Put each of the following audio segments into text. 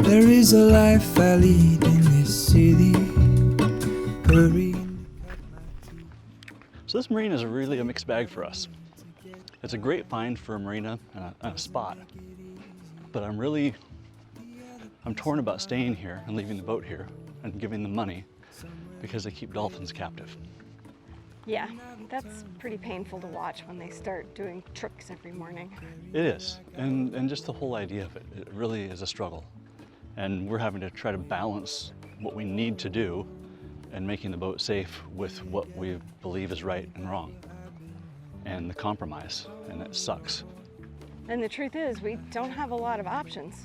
There is a life I lead in this city. Hurrying to cut my teeth. So this marina is really a mixed bag for us. It's a great find for a marina and a spot, but I'm torn about staying here and leaving the boat here and giving them money because they keep dolphins captive. Yeah, that's pretty painful to watch when they start doing tricks every morning. It is, and just the whole idea of it, it really is a struggle. And we're having to try to balance what we need to do and making the boat safe with what we believe is right and wrong. And the compromise, and it sucks. And the truth is, we don't have a lot of options.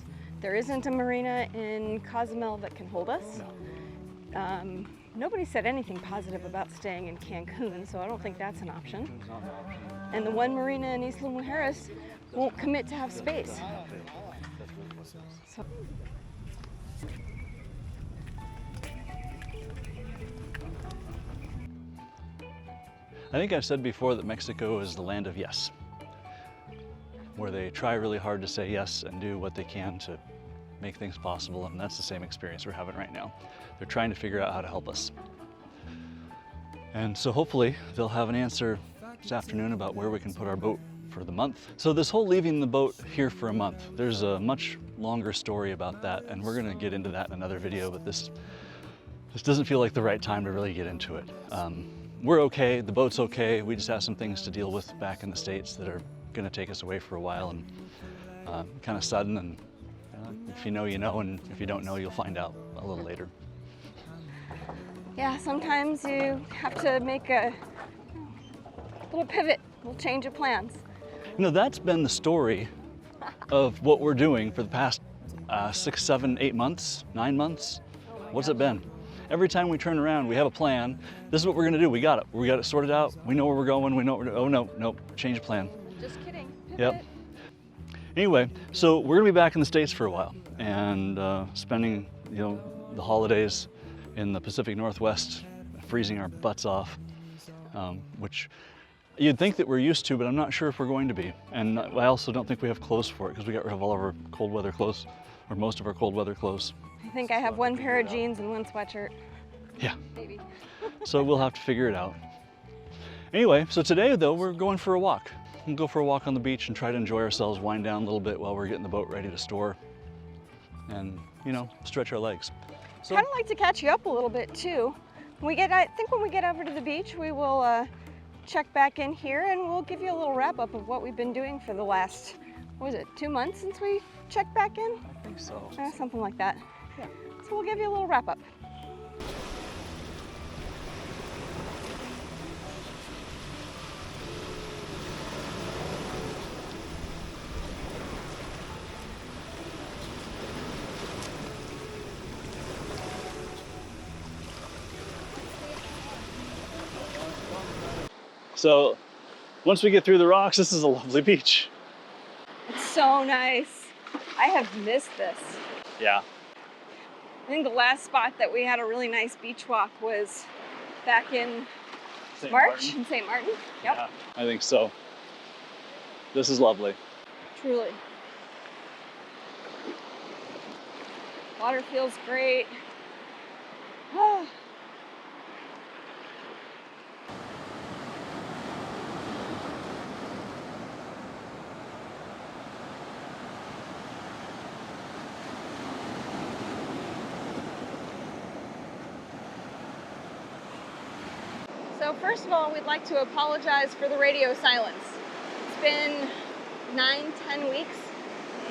There isn't a marina in Cozumel that can hold us. No. Nobody said anything positive about staying in Cancun, so I don't think that's an option. And the one marina in Isla Mujeres won't commit to have space. So. I think I've said before that Mexico is the land of yes, where they try really hard to say yes and do what they can to make things possible, and that's the same experience we're having right now. They're trying to figure out how to help us. And so hopefully they'll have an answer this afternoon about where we can put our boat for the month. So this whole leaving the boat here for a month, there's a much longer story about that, and we're gonna get into that in another video, but this doesn't feel like the right time to really get into it. We're okay, the boat's okay, we just have some things to deal with back in the States that are gonna take us away for a while, and kind of sudden, and if you know, you know, and if you don't know, you'll find out a little later. Yeah, sometimes you have to make a little pivot, a little change of plans. You know, that's been the story of what we're doing for the past 6, 7, 8 months, 9 months. What's it been? Every time we turn around, we have a plan. This is what we're gonna do. We got it. We got it sorted out. We know where we're going. We know what we're doing. Oh, no, change of plan. Just kidding. Pivot. Yep. Anyway, so we're gonna be back in the States for a while and spending, the holidays in the Pacific Northwest, freezing our butts off, which you'd think that we're used to, but I'm not sure if we're going to be. And I also don't think we have clothes for it because we got rid of all of our cold weather clothes, or most of our cold weather clothes. I think I have one pair of jeans and one sweatshirt. Yeah. Maybe. So we'll have to figure it out. Anyway, so today though, we're going for a walk. We'll go for a walk on the beach and try to enjoy ourselves, wind down a little bit while we're getting the boat ready to store and, stretch our legs. So, Kind of like to catch you up a little bit too. I think when we get over to the beach, we will check back in here and we'll give you a little wrap up of what we've been doing for the last, 2 months since we checked back in? I think so. Something like that. Yeah. So we'll give you a little wrap up. So once we get through the rocks, this is a lovely beach. It's so nice. I have missed this. Yeah. I think the last spot that we had a really nice beach walk was back in March in St. Martin. Yep. Yeah, I think so. This is lovely. Truly. Water feels great. So first of all, we'd like to apologize for the radio silence. It's been 9-10 weeks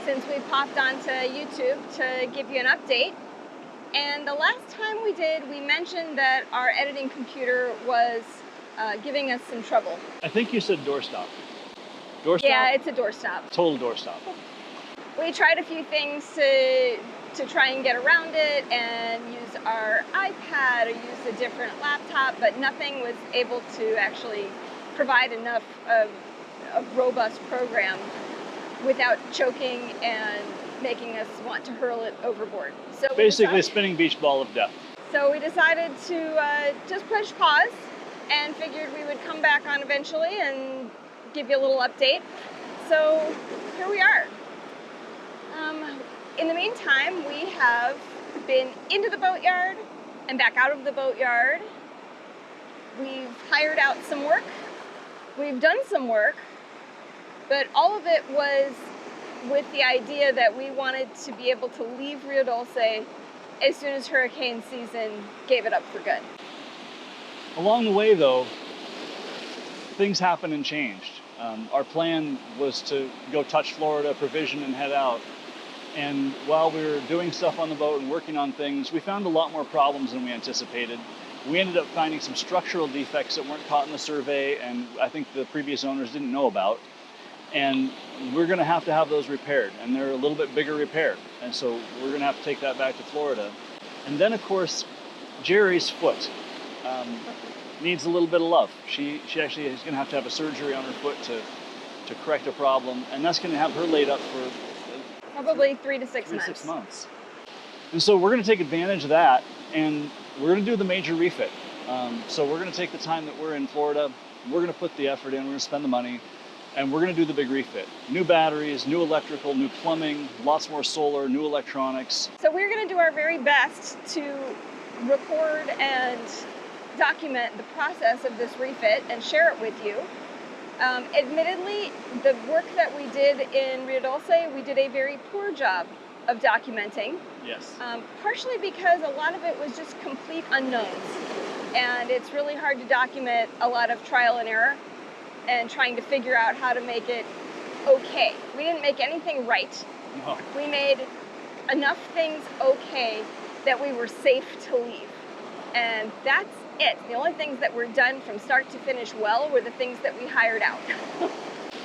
since we popped onto YouTube to give you an update. And the last time we did, we mentioned that our editing computer was giving us some trouble. I think you said doorstop. Doorstop? Yeah, it's a doorstop. Total doorstop. We tried a few things to try and get around it and use our iPad or use a different laptop, but nothing was able to actually provide enough of a robust program without choking and making us want to hurl it overboard. So basically a spinning beach ball of death. So we decided to just push pause and figured we would come back on eventually and give you a little update. So here we are. in the meantime, we have been into the boatyard and back out of the boatyard. We've hired out some work. We've done some work, but all of it was with the idea that we wanted to be able to leave Rio Dulce as soon as hurricane season gave it up for good. Along the way, though, things happened and changed. Our plan was to go touch Florida, provision, and head out. And while we were doing stuff on the boat and working on things, we found a lot more problems than we anticipated. We ended up finding some structural defects that weren't caught in the survey, and I think the previous owners didn't know about. And we're going to have those repaired, and they're a little bit bigger repair. And so we're going to have to take that back to Florida. And then, of course, Jerry's foot needs a little bit of love. She actually is going to have a surgery on her foot to correct a problem, and that's going to have her laid up for probably 3 to 6 months. 6 months. And so we're going to take advantage of that, and we're going to do the major refit. So we're going to take the time that we're in Florida, we're going to put the effort in, we're going to spend the money, and we're going to do the big refit. New batteries, new electrical, new plumbing, lots more solar, new electronics. So we're going to do our very best to record and document the process of this refit and share it with you. Admittedly, the work that we did in Rio Dulce, we did a very poor job of documenting. Yes. Partially because a lot of it was just complete unknowns. And it's really hard to document a lot of trial and error and trying to figure out how to make it okay. We didn't make anything right. No. We made enough things okay that we were safe to leave. And that's it. The only things that were done from start to finish well were the things that we hired out.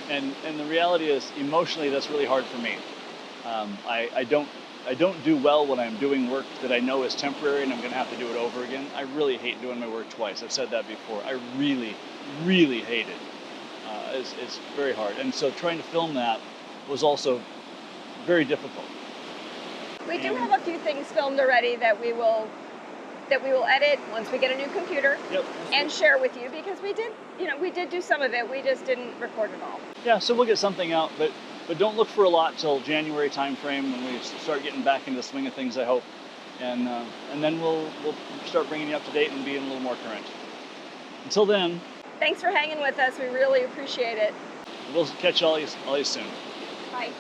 And the reality is, emotionally, that's really hard for me. I don't do well when I'm doing work that I know is temporary and I'm going to have to do it over again. I really hate doing my work twice. I've said that before. I really, really hate it. It's very hard. And so trying to film that was also very difficult. We do have a few things filmed already that we will edit once we get a new computer. Yep. And share with you, because we did do some of it. We just didn't record it all. Yeah, so we'll get something out, but don't look for a lot till January timeframe when we start getting back into the swing of things, I hope. And then we'll start bringing you up to date and being a little more current. Until then, thanks for hanging with us. We really appreciate it. we'll catch all you soon. Bye.